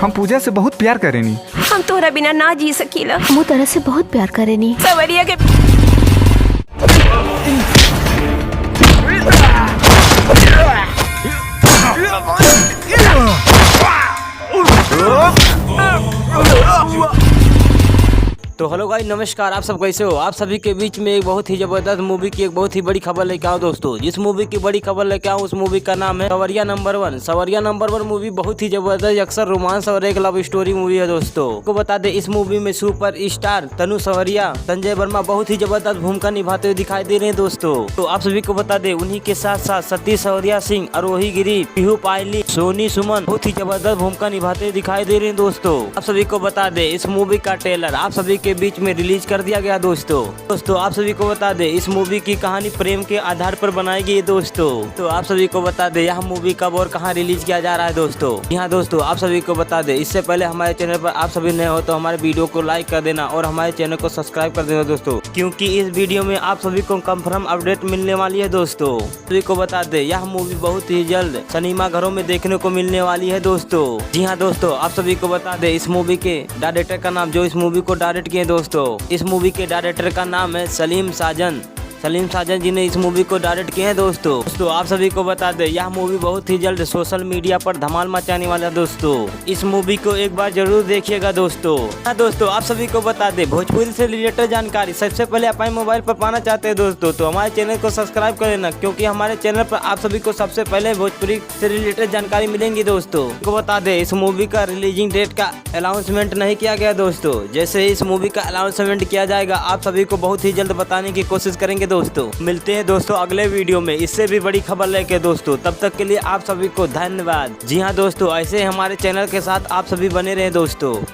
हम पूजा से बहुत प्यार करेनी। हम तोहरा बिना ना जी सकीला। हम तरह से बहुत प्यार करेनी। सवरिया के तो हेलो गाइस, नमस्कार। आप सब कैसे हो? आप सभी के बीच में एक बहुत ही जबरदस्त मूवी की एक बहुत ही बड़ी खबर लेके आओ दोस्तों। जिस मूवी की बड़ी खबर लेके आओ उस मूवी का नाम है सवरिया नंबर 1। सवरिया नंबर 1 मूवी बहुत ही जबरदस्त अक्सर रोमांस और एक लव स्टोरी मूवी है दोस्तों। को बता दे, इस मूवी में सुपर स्टार तनु सवरिया, संजय वर्मा बहुत ही जबरदस्त भूमिका निभाते हुए दिखाई दे रहे हैं दोस्तों। तो आप सभी को बता दे, उन्हीं के साथ साथ सतीश सवरिया सिंह, आरोही गिरी, पीहू पायली, सोनी सुमन बहुत ही जबरदस्त भूमिका निभाते हुए दिखाई दे रहे हैं दोस्तों। आप सभी को बता दे, इस मूवी का ट्रेलर आप सभी के बीच में रिलीज कर दिया गया दोस्तों। आप सभी को बता दे, इस मूवी की कहानी प्रेम के आधार पर बनाई गई है दोस्तों। तो आप सभी को बता दे, यह मूवी कब और कहां रिलीज किया जा रहा है दोस्तों। यहाँ दोस्तों आप सभी को बता दे, इससे पहले हमारे चैनल पर आप सभी नए हो तो हमारे वीडियो को लाइक कर देना और हमारे चैनल को सब्सक्राइब कर देना दोस्तों, क्योंकि इस वीडियो में आप सभी को कंफर्म अपडेट मिलने वाली है दोस्तों। सभी को बता दे, यह मूवी बहुत ही जल्द सिनेमा घरों में देखने को मिलने वाली है दोस्तों। जी हाँ दोस्तों, आप सभी को बता दे, इस मूवी के डायरेक्टर का नाम, जो इस मूवी को डायरेक्ट किए दोस्तों, इस मूवी के डायरेक्टर का नाम है सलीम साजन जी ने इस मूवी को डायरेक्ट किए हैं दोस्तों। आप सभी को बता दे, यह मूवी बहुत ही जल्द सोशल मीडिया पर धमाल मचाने वाला है दोस्तों। इस मूवी को एक बार जरूर देखिएगा दोस्तों। हाँ दोस्तों, आप सभी को बता दे, भोजपुरी से रिलेटेड जानकारी सबसे पहले अपने मोबाइल पर पाना चाहते हैं दोस्तों, तो हमारे चैनल को सब्सक्राइब कर लेना, क्योंकि हमारे चैनल पर आप सभी को सबसे पहले भोजपुरी से रिलेटेड जानकारी मिलेंगी दोस्तों। को बता दे, इस मूवी का रिलीजिंग डेट का अनाउंसमेंट नहीं किया गया दोस्तों। जैसे इस मूवी का अनाउंसमेंट किया जाएगा, आप सभी को बहुत ही जल्द बताने की कोशिश करेंगे दोस्तों। मिलते हैं दोस्तों अगले वीडियो में इससे भी बड़ी खबर लेके दोस्तों। तब तक के लिए आप सभी को धन्यवाद। जी हाँ दोस्तों, ऐसे हमारे चैनल के साथ आप सभी बने रहे दोस्तों।